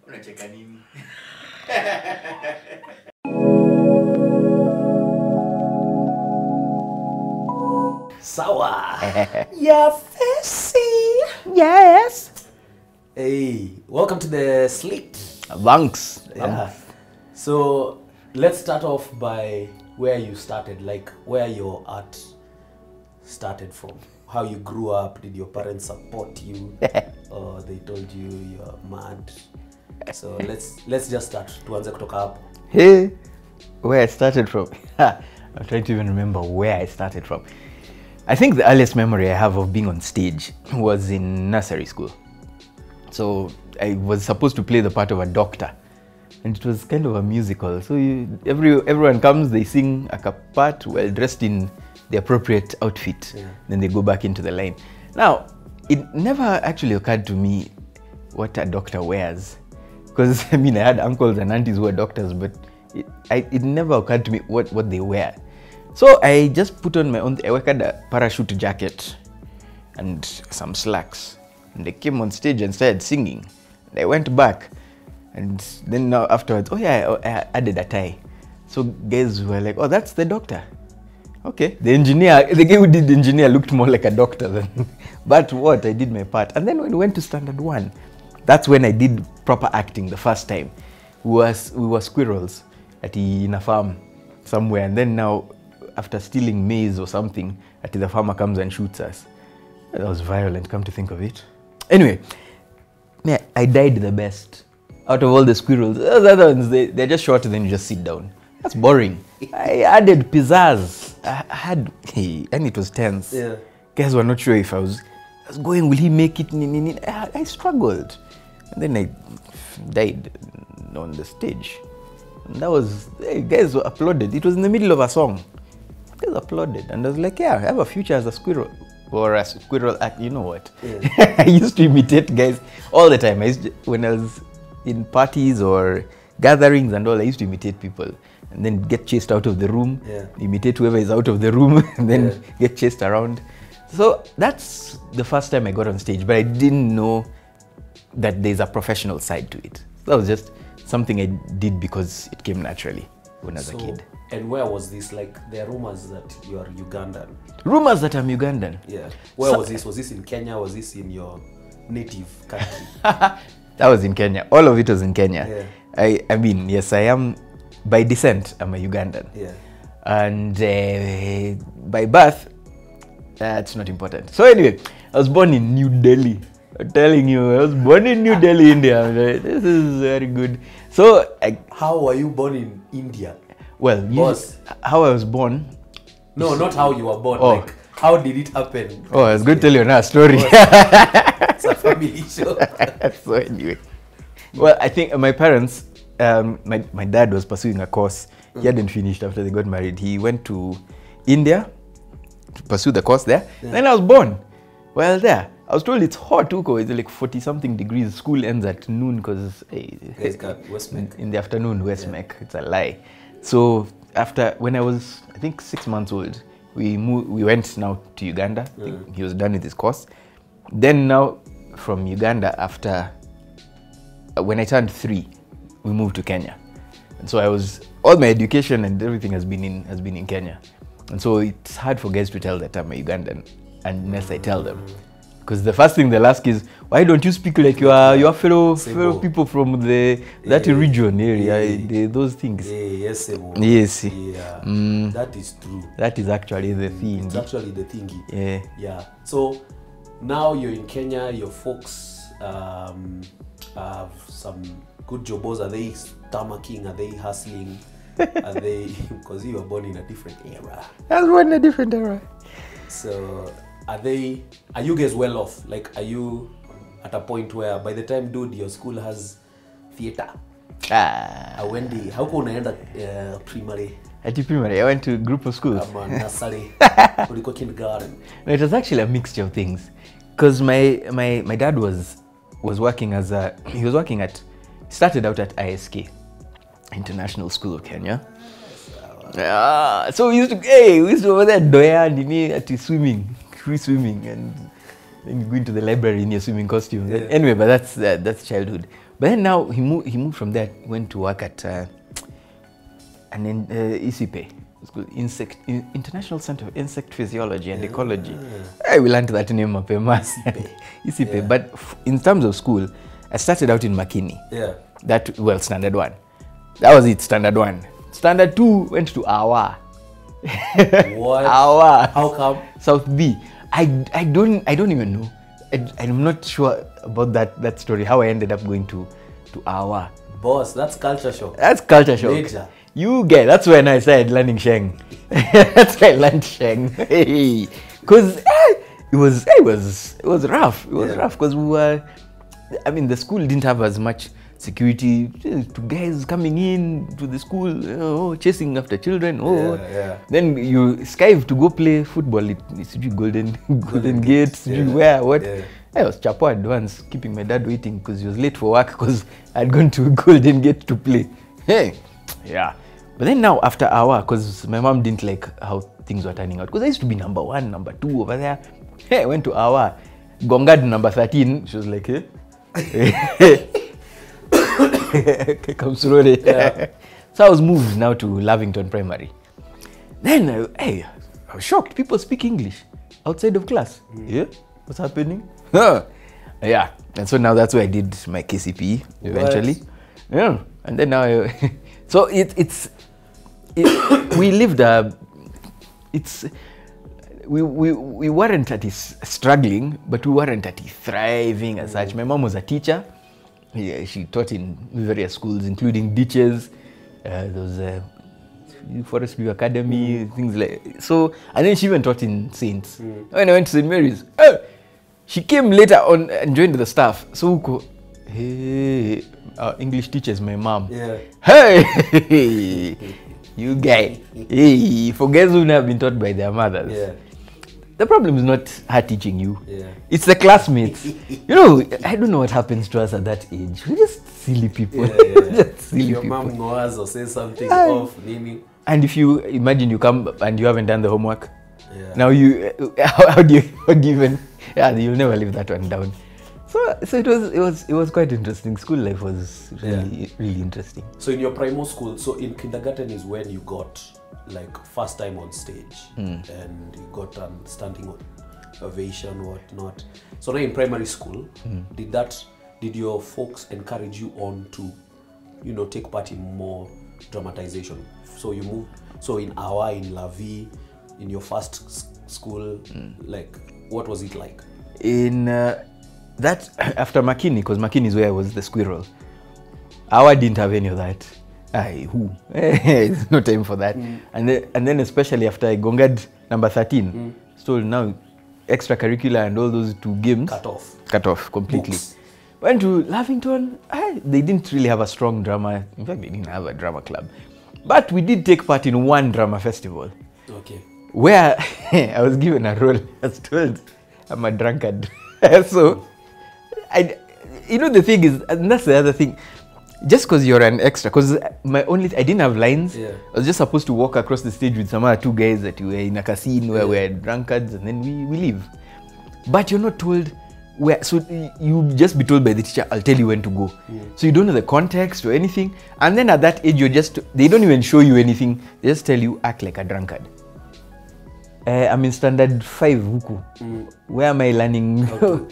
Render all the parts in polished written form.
Unacheka nini? Sawa. Yafesi. Yes. Hey, welcome to the Slate. Thanks. Yeah. So let's start off by where you started, like where your art started from. How you grew up. Did your parents support you, or they told you you're mad? So let's just start. Tuanze kutoka hapo. Hey, where I started from. I'm trying to even remember where I started from. I think the earliest memory I have of being on stage was in nursery school. So I was supposed to play the part of a doctor, and it was kind of a musical. So everyone comes, they sing a part, well dressed in the appropriate outfit. Yeah. Then they go back into the line. Now, it never actually occurred to me what a doctor wears, because I mean I had uncles and aunties who were doctors, but it never occurred to me what they wear. So I just put on my own. I had a parachute jacket and some slacks, and I came on stage and started singing. And I went back, and then now afterwards, oh yeah, I added a tie. So guys were like, oh, that's the doctor. Okay, the guy who did the engineer looked more like a doctor than. But what, I did my part. And then when we went to standard 1, that's when I did proper acting the first time. We were squirrels in a farm somewhere, and then now after stealing maize or something, the farmer comes and shoots us. That was violent, come to think of it. Anyway, yeah, I died the best out of all the squirrels. Those other ones, they're just short and then you just sit down. That's boring. I added pizzazz. And it was tense. Yeah. Guys were not sure if I was going, will he make it? I struggled. And then I died on the stage. And that was, guys were applauded. It was in the middle of a song. Guys applauded. And I was like, yeah, I have a future as a squirrel. Or a squirrel act, you know what? Yeah. I used to imitate guys all the time. When I was in parties or gatherings and all, I used to imitate people. And then get chased out of the room, imitate whoever is out of the room, and then get chased around. So that's the first time I got on stage, but I didn't know that there's a professional side to it. That was just something I did because it came naturally when I was a kid. And where was this? Like, there are rumors that you are Ugandan. Rumors that I'm Ugandan? Yeah. Where was this? Was this in Kenya? Was this in your native country? That was in Kenya. All of it was in Kenya. Yeah. I mean, yes, I am. By descent, I'm a Ugandan. Yeah. And by birth, that's not important. So anyway, I was born in New Delhi. I'm telling you, I was born in New Delhi, India. This is very good. So, how were you born in India? Well, how I was born. No, not how you were born. Oh. Like, how did it happen? Oh, I was going to tell you another story. It's a family show. So anyway, well, I think my parents. My dad was pursuing a course. He hadn't finished after they got married. He went to India to pursue the course there. Yeah. Then I was born. Well, there. I was told it's hot too, it's like 40-something degrees. School ends at noon because in the afternoon, Westmeck. It's a lie. So when I was, I think 6 months old, we went now to Uganda. He was done with his course. Then now from Uganda, after when I turned 3, we moved to Kenya, and so all my education and everything has been in Kenya, and so it's hard for guys to tell that I'm a Ugandan unless I tell them, because the first thing they'll ask is, why don't you speak like your fellow people from that region area? Those things. Yes. Yeah. That is true. That is actually the thing. It's actually the thingy. Yeah. So now you're in Kenya. Your folks have some good jobs. Are they stomaching? Are they hustling? Are they, because you were born in a different era? I was born in a different era. So are you guys well off? Like, are you at a point where by the time, dude, your school has theater? Wendy, how come unaenda primary? At primary, I went to a group of schools. Nursery, kindergarten. No, it was actually a mixture of things, because my dad was working started out at ISK, International School of Kenya. So we used to over there doya nini at swimming, free swimming, and then go into the library in your swimming costume. Yeah. Anyway, but that's childhood. But then now he moved from there, went to work at ICP, International Center of Insect Physiology and Ecology. We learned that name mapema. ICP. Yeah. But in terms of school, I started out in Makini. Yeah. Standard 1. That was it, standard 1. Standard 2 went to Awa. What? Awa. How come? South B. I don't even know. I'm not sure about that story, how I ended up going to Awa. Boss, that's culture shock. That's culture shock. Major. That's when I started learning Sheng. That's why I learned Sheng. Because it was rough. It was rough because the school didn't have as much security. To guys coming in to the school, chasing after children. Then you skive to go play football. It's Golden Gate. What? Yeah. I was chapad once, keeping my dad waiting because he was late for work because I'd gone to Golden Gate to play. Yeah. But then now after hour, because my mom didn't like how things were turning out, because I used to be number 1, number 2 over there. I went to hour, Gongad number 13. She was like, come slowly. Yeah. So I was moved now to Lavington Primary. Then I was shocked. People speak English outside of class. Yeah, what's happening? Yeah, and so now that's where I did my KCPE eventually. What? Yeah, and then now so we lived we weren't at struggling, but we weren't at thriving as such. My mom was a teacher. Yeah, she taught in various schools, including Ditches. There was Forest View Academy, things like so. And then she even taught in Saints. When I went to St. Mary's, she came later on and joined the staff. So, hey, our English teacher is my mom. Yeah. Hey, you guy. Hey, for guys who have been taught by their mothers. Yeah. The problem is not her teaching you. Yeah. It's the classmates. I don't know what happens to us at that age. We're just silly people. Just silly your people. mom knows or says something off, Nini. And if you imagine you come and you haven't done the homework, now how do you even? Yeah, you'll never live that one down. So it was quite interesting. School life was really interesting. So in your primary school, so in kindergarten is when you got like first time on stage and you got standing ovation, whatnot. So now in primary school, did your folks encourage you on to, take part in more dramatization? So you moved, so in Awa, in La Vie, in your first school, like what was it like? In that after Makini, because Makini is where I was the squirrel. Awa didn't have any of that. There's no time for that. And then especially after I gongad number 13, so now extracurricular and all those 2 games cut off completely. Books. Went to Lavington. They didn't really have a strong drama. In fact, they didn't have a drama club, but we did take part in one drama festival. Okay. Where I was given a role. I was told I'm a drunkard. So the thing is, and that's the other thing. Just because you're an extra, because I didn't have lines. I was just supposed to walk across the stage with some other 2 guys that were in a casino where we're drunkards, and then we leave. But you're not told where, so you just be told by the teacher, I'll tell you when to go. So you don't know the context or anything. And then at that age, they don't even show you anything. They just tell you, act like a drunkard. I'm in standard 5 huku. Where am I learning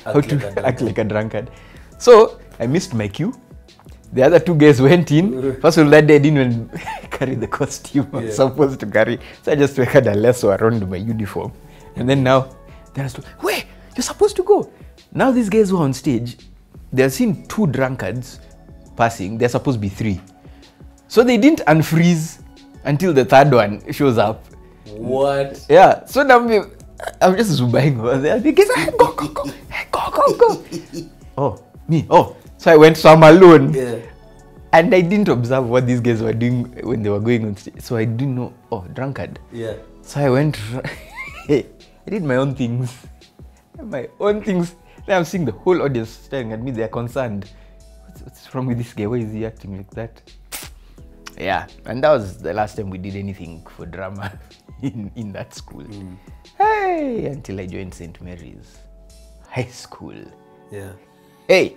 how to act like a drunkard? So I missed my cue. The other 2 guys went in. First of all, that day I didn't even carry the costume I was supposed to carry. So I just had a lasso around my uniform. And then now, I was told, wait, you're supposed to go. Now these guys who are on stage, they're seeing 2 drunkards passing. They're supposed to be 3. So they didn't unfreeze until the 3rd one shows up. What? Yeah. So now I'm just zubaing over there. The guys are, go. Oh, me. Oh. So I went some alone. And I didn't observe what these guys were doing when they were going on stage. So I didn't know, drunkard. So I went, I did my own things. Then I'm seeing the whole audience staring at me. They're concerned. What's wrong with this guy? Why is he acting like that? Yeah, and that was the last time we did anything for drama in that school. Hey, until I joined St. Mary's High School. Yeah. Hey,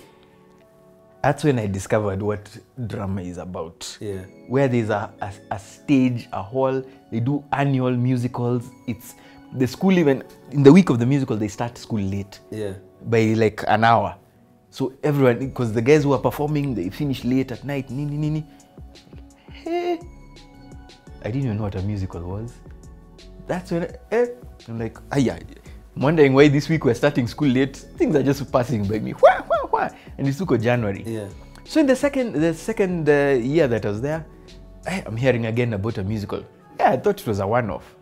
that's when I discovered what drama is about. Yeah. Where there's a stage, a hall, they do annual musicals. It's the school, even in the week of the musical, they start school late. Yeah. By like an hour. So everyone, because the guys who are performing, they finish late at night. Hey, I didn't even know what a musical was. That's when I'm like, yeah. I'm wondering why this week we're starting school late. Things are just passing by me. And it's took January. Yeah. So in the second year that I was there, I'm hearing again about a musical. Yeah, I thought it was a one-off.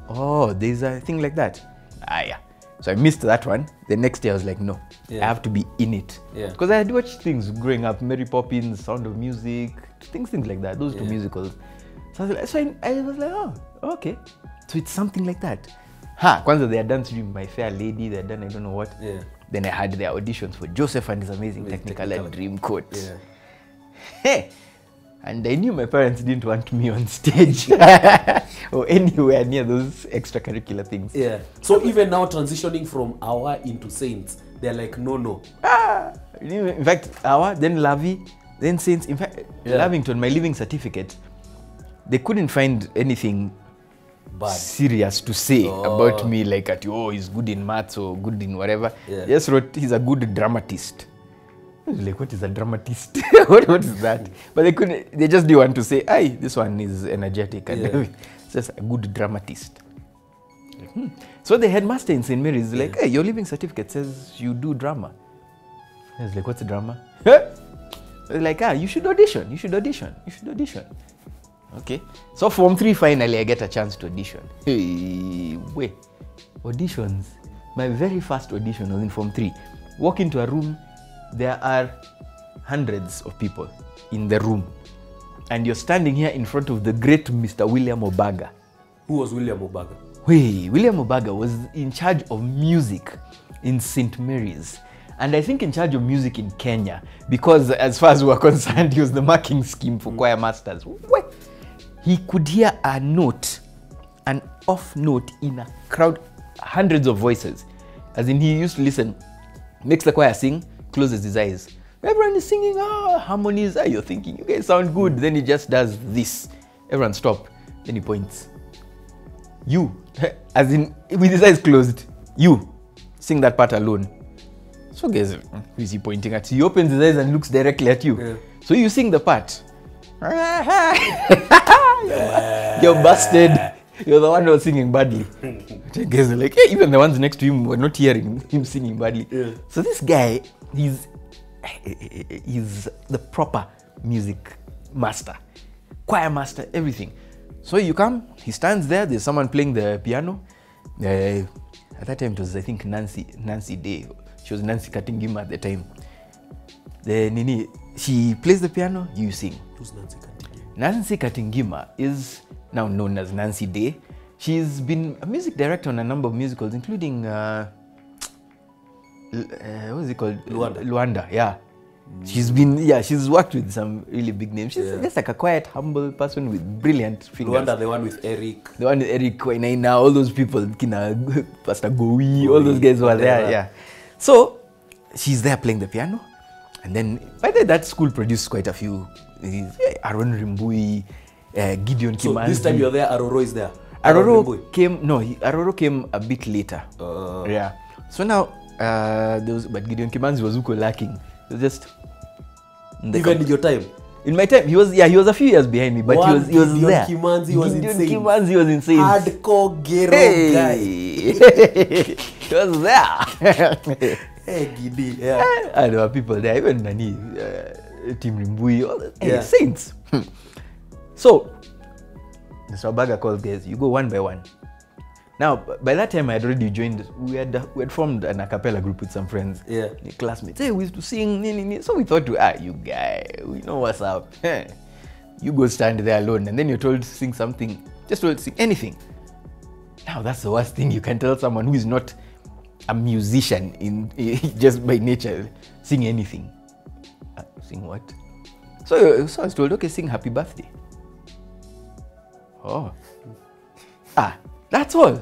Oh, there's a thing like that. Yeah. So I missed that one. The next day I was like, no, I have to be in it. Yeah. Because I had watched things growing up, Mary Poppins, Sound of Music, things like that. Those two musicals. So I was like, oh, okay. So it's something like that. Kwanza they had done My Fair Lady, they had done I don't know what. Yeah. Then I had their auditions for Joseph and His Amazing Technicolor Dreamcoat. Yeah. Hey, and I knew my parents didn't want me on stage or anywhere near those extracurricular things. Yeah. So even now transitioning from Awa into Saints, they're like, no. In fact, Awa, then Lavi, then Saints. In fact, Lavington, my living certificate, they couldn't find anything bad serious to say about me, like he's good in maths or good in whatever. Yeah. Just wrote he's a good dramatist. I was like, what is a dramatist? what is that? But they just didn't want to say, this one is energetic and everything. It's just a good dramatist. So the headmaster in St. Mary's is like, hey, your living certificate says you do drama. I was like, what's drama? I was like, you should audition. Okay. So Form 3 finally I get a chance to audition. Hey, wait. Auditions. My very first audition was in Form 3. Walk into a room, there are hundreds of people in the room. And you're standing here in front of the great Mr. William Obaga. Who was William Obaga? William Obaga was in charge of music in St. Mary's. And I think in charge of music in Kenya. Because as far as we're concerned, he was the marking scheme for choir masters. He could hear a note, an off note in a crowd, hundreds of voices. As in, he used to listen, makes the choir sing, closes his eyes. Everyone is singing, harmonies. You're thinking, you guys sound good. Then he just does this. Everyone stop. Then he points. You, as in, with his eyes closed, you, sing that part alone. So guys, who is he pointing at? He opens his eyes and looks directly at you. Yeah. So you sing the part. You're busted. You're the one who was singing badly. Guys are like, hey, even the ones next to him were not hearing him singing badly. Yeah. So this guy, he's the proper music master, choir master, everything. So you come, he stands there, there's someone playing the piano. At that time it was, I think, Nancy Day. She was Nancy Katingima at the time. She plays the piano, you sing. Who's Nancy Katingima? Nancy Katingima is now known as Nancy Day. She's been a music director on a number of musicals, including, what is it called? Luanda, yeah. She's worked with some really big names. She's just like a quiet, humble person with brilliant fingers. Luanda, the one with Eric. The one with Eric, Wainaina, all those people, Pastor Gowi, all those guys who are there, yeah. So, she's there playing the piano. And then, by the way, that school produced quite a few. Aaron Rimbui, Gideon Kimanzi. So, this time you're there, Aroro is there? Aroro came a bit later. Yeah. So now, but Gideon Kimanzi was uko lacking. It was just... Even in your time? In my time, he was a few years behind me, but he was there. Kimanzi was insane. Gideon Kimanzi was insane. Hardcore ghetto guy. He was there. Hey, Gidi, yeah. And there were people there, even Nani, Tim Rimbui, all the saints. So, Mr. Obaga calls guys, you go one by one. Now, by that time, I had already joined, we had formed an a cappella group with some friends, classmates. Hey, we used to sing, so we thought, you guy, we know what's up. You go stand there alone, and then you're told to sing something, just told to sing anything. Now, that's the worst thing you can tell someone who is not a musician in just by nature, sing anything. Sing what? So I was told, okay, sing Happy Birthday. Oh. That's all.